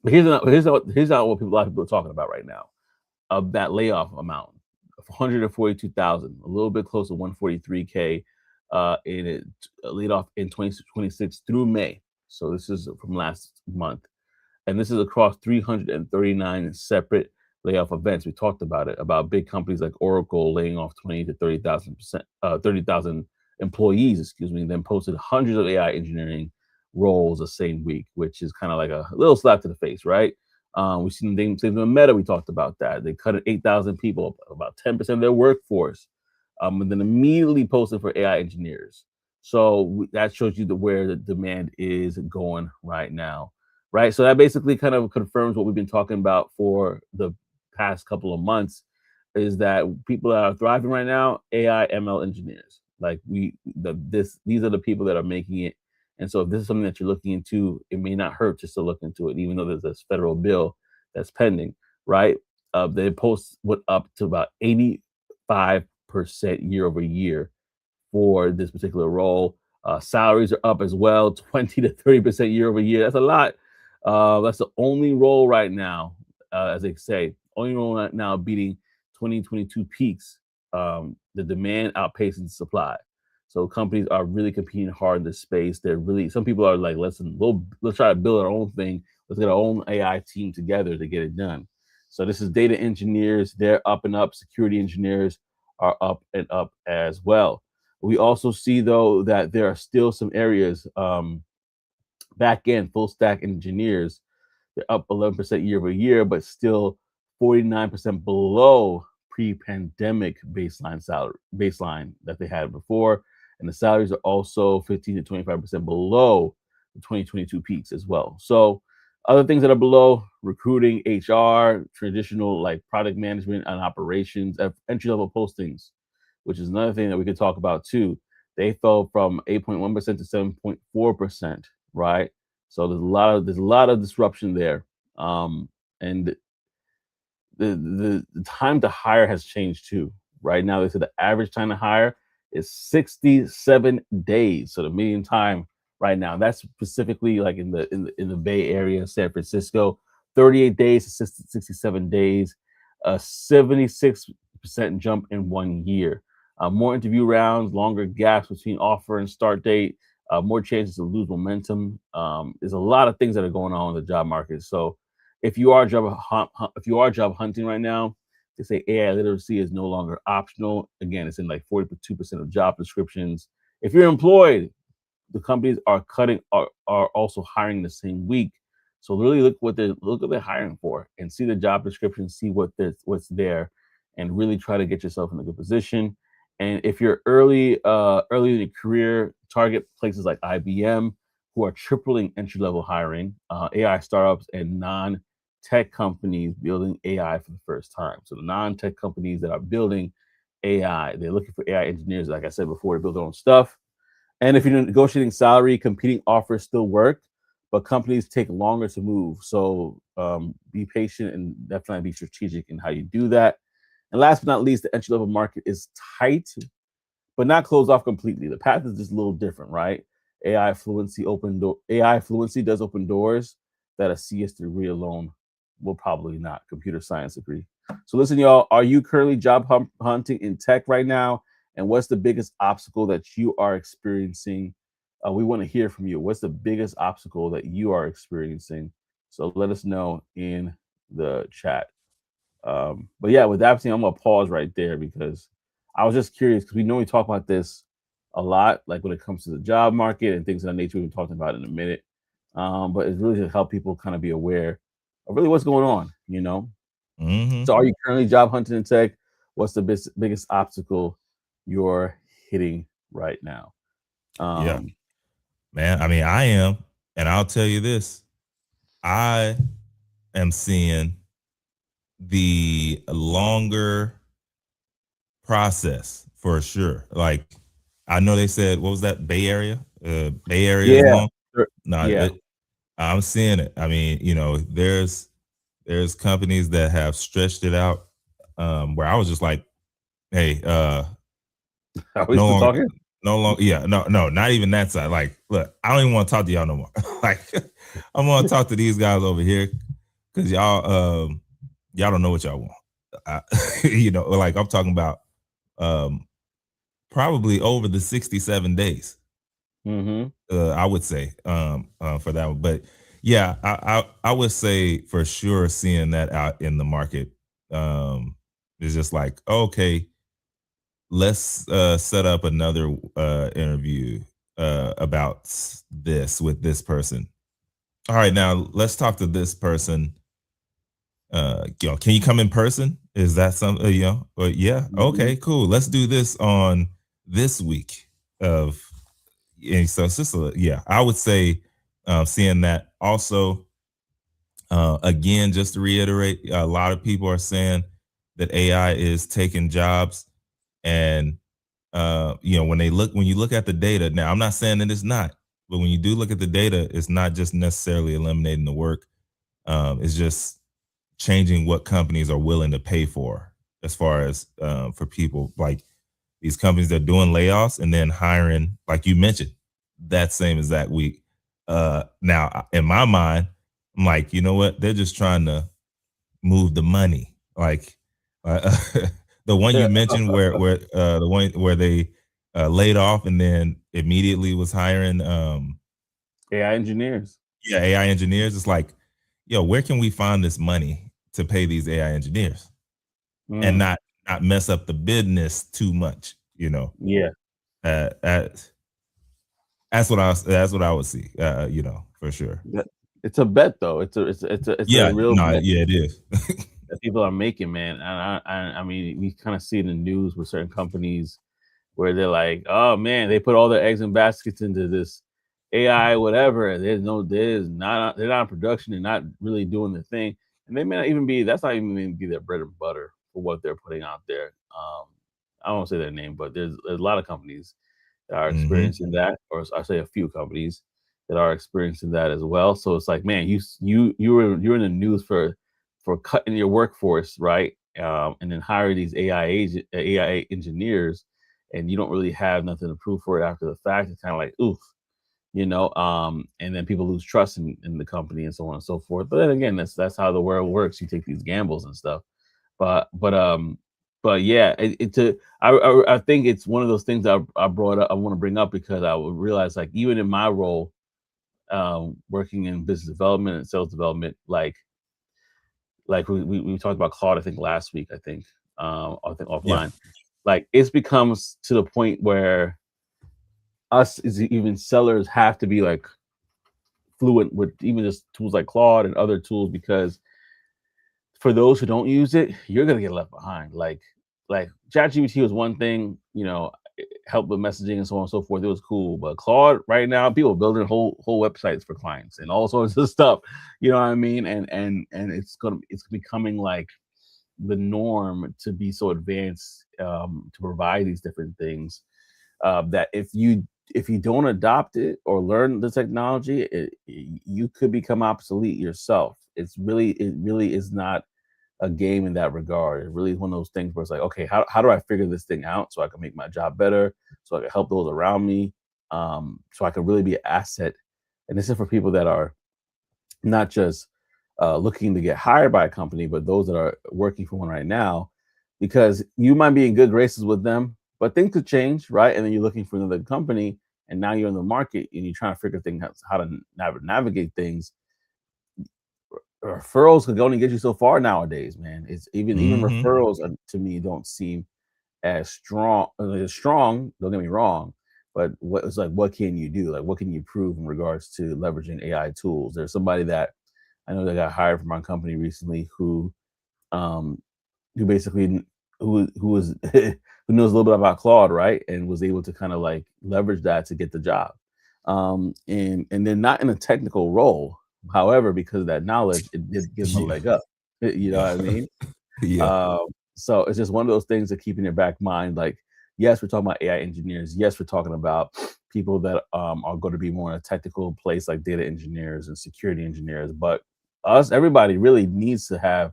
But here's not what a lot of people are talking about right now. Of that layoff amount of 142,000, a little bit close to 143K in it laid off in 2026 through May. So this is from last month. And this is across 339 separate layoff events. We talked about it, about big companies like Oracle laying off 20 to 30,000 employees, and then posted hundreds of AI engineering roles the same week, which is kind of like a little slap to the face, right? We've seen things in Meta. We talked about that. They cut 8,000 people, about 10% of their workforce, and then immediately posted for AI engineers. So that shows you where the demand is going right now, right? So that basically kind of confirms what we've been talking about for the past couple of months, is that people that are thriving right now, AI ML engineers. Like these are the people that are making it. And so if this is something that you're looking into, it may not hurt just to look into it, even though there's this federal bill that's pending, right? The post went up to about 85% year over year for this particular role. Salaries are up as well, 20 to 30% year over year. That's a lot. That's the only role right now, as they say, only role right now beating 2022 peaks. The demand outpacing the supply. So companies are really competing hard in this space. They're really, some people are like, listen, let's try to build our own thing. Let's get our own AI team together to get it done. So this is data engineers. They're up and up. Security engineers are up and up as well. We also see though that there are still some areas, back end full stack engineers, they're up 11% year over year, but still 49% below pre-pandemic baseline that they had before. And the salaries are also 15 to 25% below the 2022 peaks as well. So other things that are below: recruiting, HR, traditional like product management and operations, entry level postings, which is another thing that we could talk about too. They fell from 8.1% to 7.4%, right? So there's a lot of disruption there. And the time to hire has changed too. Right now, they said the average time to hire is 67 days. So the median time right now, that's specifically like in the Bay Area, San Francisco, 38 days to 67 days, a 76% jump in 1 year. More interview rounds, longer gaps between offer and start date, more chances to lose momentum. There's a lot of things that are going on in the job market. So if you are job hunting right now, they say AI literacy is no longer optional. Again, it's in like 42% of job descriptions. If you're employed, the companies are also hiring the same week. So really look what they're hiring for and see the job description, see what's there, and really try to get yourself in a good position. And if you're early in your career, target places like IBM, who are tripling entry level hiring, AI startups, and non-tech companies building AI for the first time. So the non-tech companies that are building AI, they're looking for AI engineers, like I said before, to build their own stuff. And if you're negotiating salary, competing offers still work, but companies take longer to move. So be patient and definitely be strategic in how you do that. And last but not least, the entry level market is tight, but not closed off completely. The path is just a little different, right? AI fluency does open doors that a CS degree alone will probably not. Computer science degree. So listen, y'all, are you currently job hunting in tech right now? And what's the biggest obstacle that you are experiencing? We want to hear from you. What's the biggest obstacle that you are experiencing? So let us know in the chat. But yeah, with that, I'm gonna pause right there because I was just curious, because we normally talk about this a lot, like when it comes to the job market and things of that nature. We've been talking about in a minute, but it's really to help people kind of be aware of really what's going on, you know. Mm-hmm. So, are you currently job hunting in tech? What's the biggest obstacle you're hitting right now? Yeah, man. I mean, I am, and I'll tell you this: I am seeing the longer process for sure. Like, I know they said, what was that, Bay Area? Bay Area is Yeah, long. No, yeah. I'm seeing it. I mean, you know, there's companies that have stretched it out, where I was just like, hey, Are we no still longer, talking? yeah, no, not even that side. Like, look, I don't even want to talk to y'all no more. Like, I'm gonna talk to these guys over here because y'all don't know what y'all want. You know, like I'm talking about probably over the 67 days. Mm-hmm. I would say for that one. But yeah, I would say for sure seeing that out in the market is just like, okay, let's set up another interview about this with this person. All right, now let's talk to this person can you come in person? Is that something, or yeah, okay, cool. Let's do this on this week of, and so it's just yeah, I would say seeing that also, again, just to reiterate, a lot of people are saying that AI is taking jobs, and when you look at the data, now I'm not saying that it's not, but when you do look at the data, it's not just necessarily eliminating the work. It's just changing what companies are willing to pay for, as far as for people like these companies that are doing layoffs and then hiring, like you mentioned, that same exact week. Now, in my mind, I'm like, you know what? They're just trying to move the money. Like uh, the one you mentioned, where the one where they laid off and then immediately was hiring, AI engineers. yeah, AI engineers. It's like, yo, where can we find this money to pay these AI engineers and Mm, not mess up the business too much? yeah. Uh, uh, that's what I would see. For sure. It's a bet though. It's a Yeah, real no, bet yeah, it is. that people are making, man. And I mean, we kind of see it in the news with certain companies where they're like, oh man, they put all their eggs in baskets into this AI, whatever. And they're not in production, they're not really doing the thing. And they may not even be, that's not even be their bread and butter for what they're putting out there. I won't say their name, but there's a lot of companies that are Hmm. experiencing that, or I say a few companies that are experiencing that as well. So it's like, man, you're in the news for cutting your workforce, right? And then hire these AI engineers, and you don't really have nothing to prove for it after the fact. It's kind of like, oof, and then people lose trust in the company and so on and so forth. But then again, that's how the world works. You take these gambles and stuff. But but um but yeah, I think it's one of those things I brought up. I want to bring up because I would realize, like, even in my role, working in business development and sales development, like we talked about Claude, I think last week, I think Yeah. offline, like it's becomes to the point where us as even sellers have to be like fluent with even just tools like Claude and other tools, because for those who don't use it, you're gonna get left behind. Like ChatGPT was one thing, help with messaging and so on and so forth. It was cool, but Claude right now, people are building whole websites for clients and all sorts of stuff. You know what I mean? And it's becoming like the norm to be so advanced, to provide these different things, that if you don't adopt it or learn the technology, you could become obsolete yourself. It really is not a game in that regard. It really is one of those things where it's like, okay, how do I figure this thing out so I can make my job better, so I can help those around me, so I can really be an asset. And this is for people that are not just looking to get hired by a company, but those that are working for one right now, because you might be in good graces with them, but things could change, right? And then you're looking for another company, and now you're in the market and you're trying to figure things out, how to navigate things. Referrals could only get you so far nowadays, man. It's even Hmm. referrals, to me, don't seem as strong. As strong. Don't get me wrong, but what can you do? Like, what can you prove in regards to leveraging AI tools? There's somebody that I know that got hired from our company recently um, who basically who was who knows a little bit about Claude, right? And was able to kind of like leverage that to get the job. And they're not in a technical role. However, because of that knowledge, it did give them a Yeah. leg up. You know Yeah. what I mean? Yeah. Um, so it's just one of those things to keep in your back mind. Like, yes, we're talking about AI engineers. Yes, we're talking about people that are going to be more in a technical place, like data engineers and security engineers. But everybody really needs to have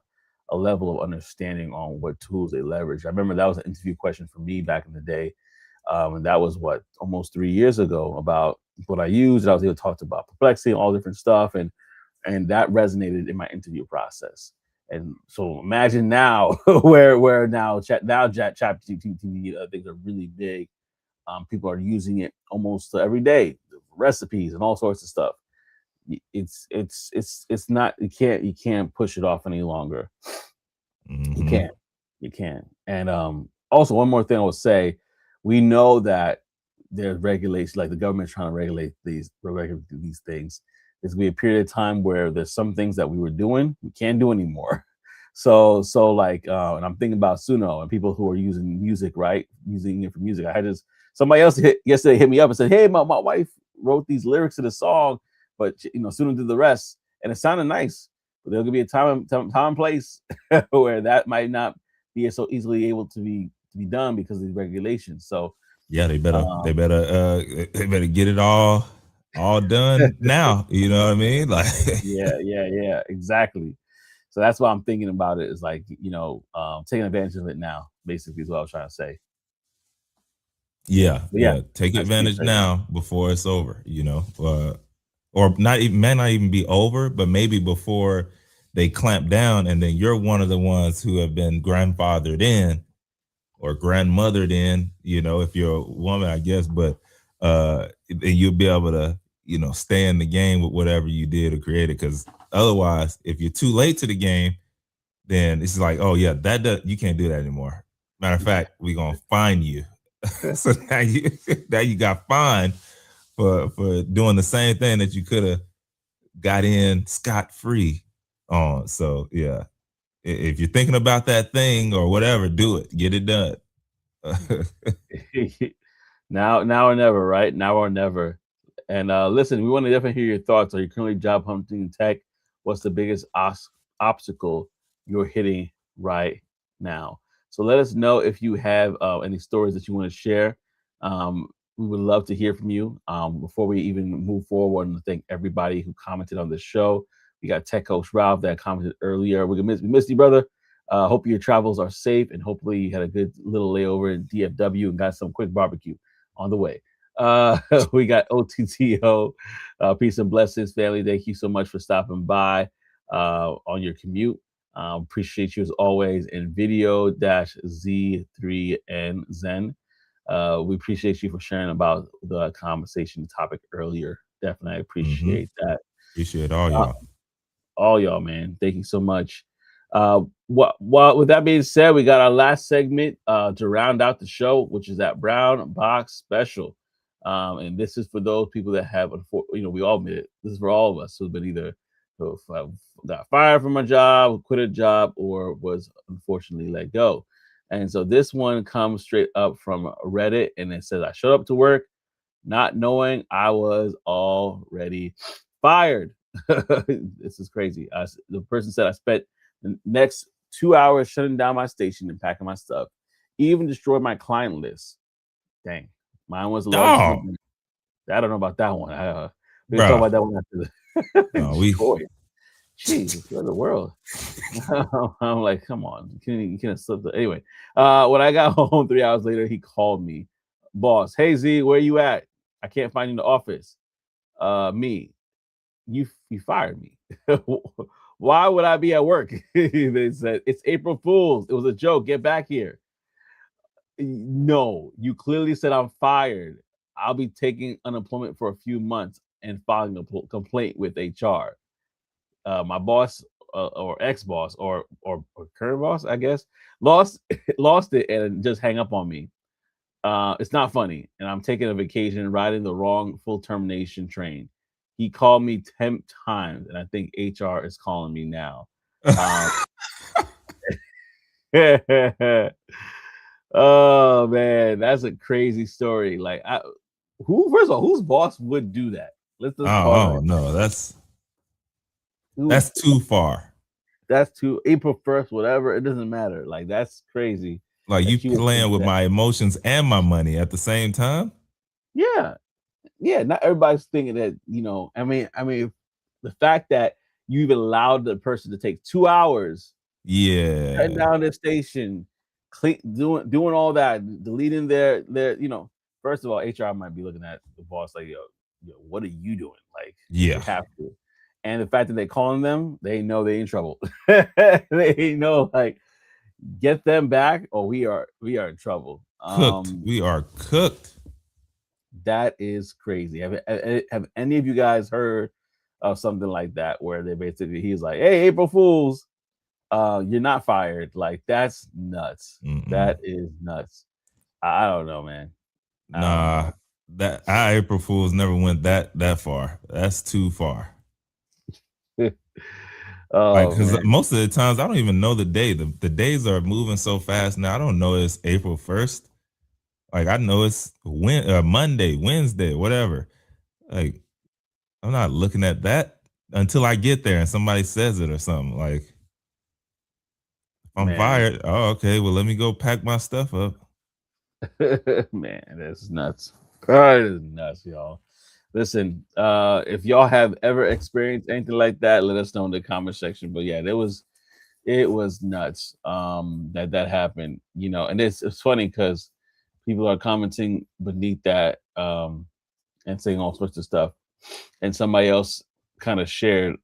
a level of understanding on what tools they leverage. I remember that was an interview question for me back in the day. And that was what, almost 3 years ago, about what I used. And I was able to talk about Perplexity and all different stuff. And that resonated in my interview process. And so imagine now where chat GPT things are really big. People are using it almost every day, recipes and all sorts of stuff. It's not, you can't push it off any longer. You Hmm. can't. You can't. And also, one more thing I would say, we know that there's regulation, like the government's trying to regulate these things. There's gonna be a period of time where there's some things that we were doing we can't do anymore. So like, and I'm thinking about Suno and people who are using music, right? Using it for music. I had this somebody else yesterday hit me up and said, "Hey, my wife wrote these lyrics to the song, but Suno did the rest, and it sounded nice. But there'll be a time and place where that might not be so easily able to be done because of these regulations. So yeah, they better get it all done now. You know what I mean? Like, yeah, exactly. So that's why I'm thinking about it is like, taking advantage of it now, basically is what I was trying to say. yeah, But yeah, take that's pretty advantage crazy. now before it's over. Or not even may not even be over, but maybe before they clamp down, and then you're one of the ones who have been grandfathered in or grandmothered in, if you're a woman, I guess, but you'll be able to, stay in the game with whatever you did or created. Because otherwise, if you're too late to the game, then it's like, oh yeah, you can't do that anymore. Matter of fact, we're gonna fine you. So now you got fined for doing the same thing that you could have got in scot free on. So yeah, if you're thinking about that thing or whatever, do it. Get it done. Now or never, right? Now or never. And listen, we want to definitely hear your thoughts. Are you currently job hunting in tech? What's the biggest obstacle you're hitting right now? So let us know if you have any stories that you want to share. We would love to hear from you. Before we even move forward, and thank everybody who commented on this show. We got Tech Coach Ralph that commented earlier. We missed you, brother. Hope your travels are safe, and hopefully you had a good little layover in DFW and got some quick barbecue on the way. We got OTTO. Peace and blessings, family. Thank you so much for stopping by on your commute. Appreciate you as always. In video Z3 and Zen. We appreciate you for sharing about the conversation topic earlier. Definitely appreciate that. Appreciate all y'all. All y'all, man. Thank you so much. With that being said, we got our last segment to round out the show, which is that Brown Box Special. And this is for those people that have, we all admit it. This is for all of us who've been either got fired from a job, quit a job, or was unfortunately let go. And so this one comes straight up from Reddit, and it says, "I showed up to work not knowing I was already fired." This is crazy. The person said, "I spent the next 2 hours shutting down my station and packing my stuff, even destroyed my client list." Dang, mine was the largest. I don't know about that one. We can talk about that one after the Jesus, what in the world? I'm like, come on, you can't slip the anyway. When I got home 3 hours later, he called me, "Boss, hey Z, where you at? I can't find you in the office." Me, you fired me. Why would I be at work? They said, "It's April Fool's. It was a joke. Get back here." No, you clearly said I'm fired. I'll be taking unemployment for a few months and filing a complaint with HR. My boss or ex-boss or current boss, I guess, lost it and just hang up on me. It's not funny, and I'm taking a vacation riding the wrong full termination train. He called me 10 times, and I think HR is calling me now. Oh man, that's a crazy story. Like, first of all, whose boss would do that? Let's just pause. Oh no, that's too far. That's too April 1st, whatever. It doesn't matter. Like, that's crazy. Like, you playing with my emotions and my money at the same time. Yeah. Not everybody's thinking that, I mean, the fact that you even allowed the person to take 2 hours, shutting down their station, doing all that, deleting their, first of all, HR might be looking at the boss like, yo, what are you doing? Like, you have to. And the fact that they're calling them, they know they're in trouble. They know, like, get them back or we are in trouble. Cooked. We are cooked. That is crazy. Have any of you guys heard of something like that where they basically, he's like, "Hey, April Fools, you're not fired." Like, that's nuts. Mm-mm. That is nuts. I don't know, man. Nah, that April Fools never went that far. That's too far. Like, Oh because man. most of the times I don't even know the day. The days are moving so fast now. I don't know it's April 1st. Like, I know it's Monday, Wednesday, whatever. Like, I'm not looking at that until I get there and somebody says it or something. Like, if I'm Man. fired, oh, okay, well, let me go pack my stuff up. Man, that's nuts. That is nuts, y'all. Listen, if y'all have ever experienced anything like that, let us know in the comment section. But yeah, it was nuts that happened, you know. And it's funny because people are commenting beneath that and saying all sorts of stuff. And somebody else kind of shared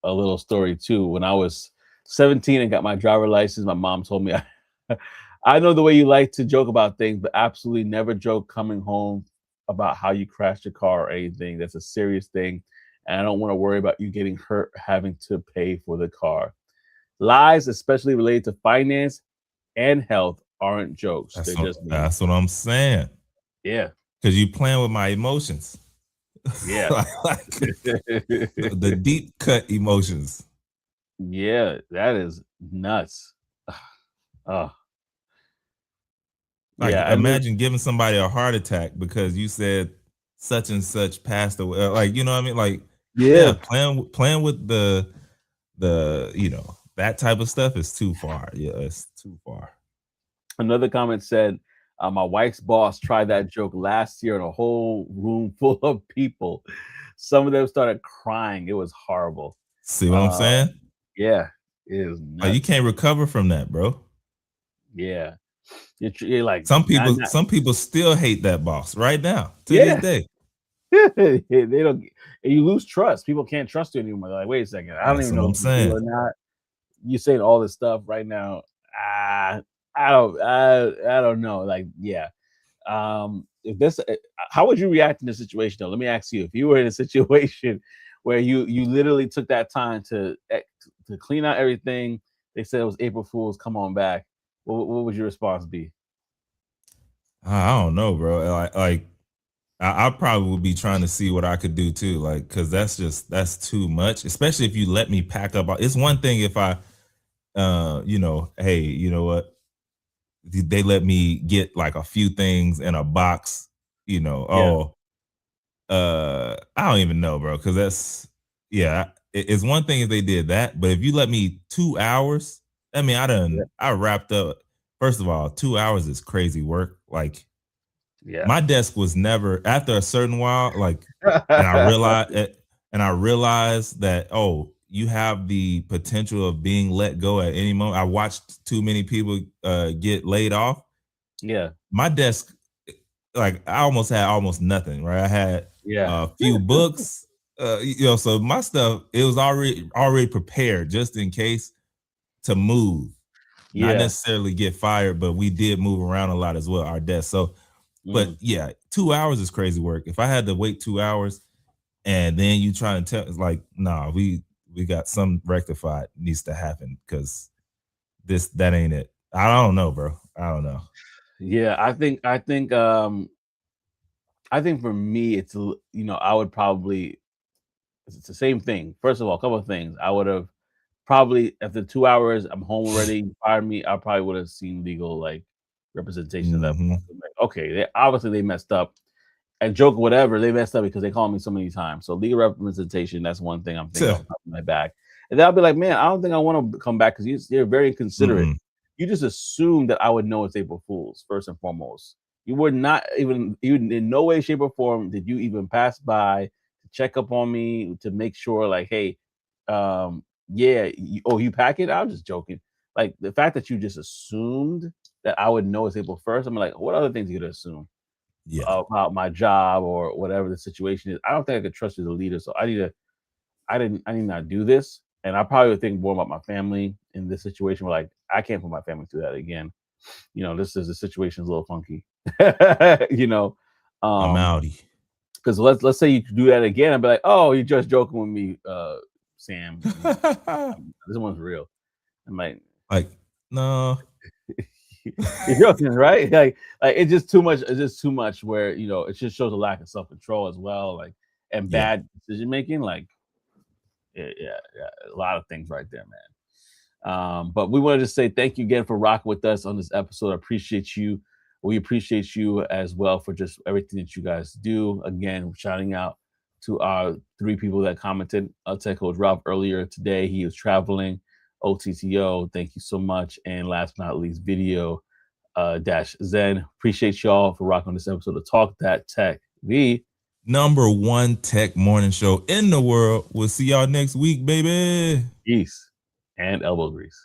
a little story too. When I was 17 and got my driver license, my mom told me, I know the way you like to joke about things, but absolutely never joke coming home about how you crashed your car or anything. That's a serious thing. And I don't want to worry about you getting hurt having to pay for the car. Lies, especially related to finance and health, aren't jokes. They're just mean. That's what I'm saying. Yeah. Because you playing with my emotions. Yeah. like the deep cut emotions. Yeah. That is nuts. Oh, Like, yeah. And then, imagine giving somebody a heart attack because you said such and such passed away. Like, you know what I mean? Like, yeah, yeah. playing with the that type of stuff is too far. Yeah, it's too far. Another comment said, my wife's boss tried that joke last year in a whole room full of people. Some of them started crying. It was horrible. See what I'm Uh, saying? yeah, it is Like, you nuts. can't recover from that, bro. Yeah, you're like, Some people still hate that boss right now to this yeah, day. they don't. And you lose trust. People can't trust you anymore. They're like, wait a second, I don't That's even what know I'm if you saying. or not. You saying all this stuff right now. I don't know. Like, yeah. If this How would you react in this situation though? Let me ask you, if you were in a situation where you literally took that time to clean out everything, they said it was April Fool's, come on back, what would your response be? I don't know, bro. I probably would be trying to see what I could do too, like, because that's too much. Especially if you let me pack up. It's one thing if I, hey, you know what? They let me get like a few things in a box. You know, Yeah. I don't even know, bro, because yeah. It's one thing if they did that, but if you let me 2 hours, I mean, Yeah. I wrapped up. First of all, 2 hours is crazy work. Like, Yeah. my desk was never after a certain while, like, and I realized that, oh, you have the potential of being let go at any moment. I watched too many people get laid off. Yeah. My desk, like, I almost had almost nothing, right? I had Yeah. a few books, so my stuff, it was already prepared just in case to move, not Yeah. necessarily get fired, but we did move around a lot as well, our desk. So, but Mm. yeah, 2 hours is crazy work. If I had to wait 2 hours and then you try to tell, it's like, nah, we got some rectified needs to happen because that ain't it. I don't know, bro. I don't know. Yeah, I think for me I would probably, it's the same thing. First of all, a couple of things. I would have probably, after 2 hours, I'm home already. You fired me. I probably would have seen legal like representation at that Hmm. point. Like, okay, they messed up and joke whatever. They messed up because they called me so many times. So legal representation. That's one thing I'm thinking of my back. And then I'll be like, man, I don't think I want to come back because you're very inconsiderate. Mm-mm. You just assume that I would know it's April Fool's first and foremost. You would not even, you in no way, shape, or form did you even pass by to check up on me to make sure, like, hey, yeah, you pack it? I'm just joking. Like the fact that you just assumed that I would know it's April 1st, I'm like, what other things you could assume Yeah. about my job or whatever the situation is? I don't think I could trust you as a leader, so I need not do this. And I probably would think more about my family in this situation where, like, I can't put my family through that again. This is the situation's a little funky. you know, I'm um, outie. because let's say you do that again, I'd be like, oh, you're just joking with me, Sam. This one's real. I'm like, Like, no. you're joking, right? Like it's just too much. It's just too much. Where it just shows a lack of self control as well, like and Yeah. bad decision making. Like, A lot of things right there, man. But we wanted to say thank you again for rocking with us on this episode. I appreciate you. We appreciate you as well for just everything that you guys do. Again, shouting out to our 3 people that commented. Tech Coach Ralph earlier today. He was traveling. OTTO, thank you so much. And last but not least, Video Dash Zen. Appreciate y'all for rocking on this episode of Talk That Tech, the #1 tech morning show in the world. We'll see y'all next week, baby. Peace and elbow grease.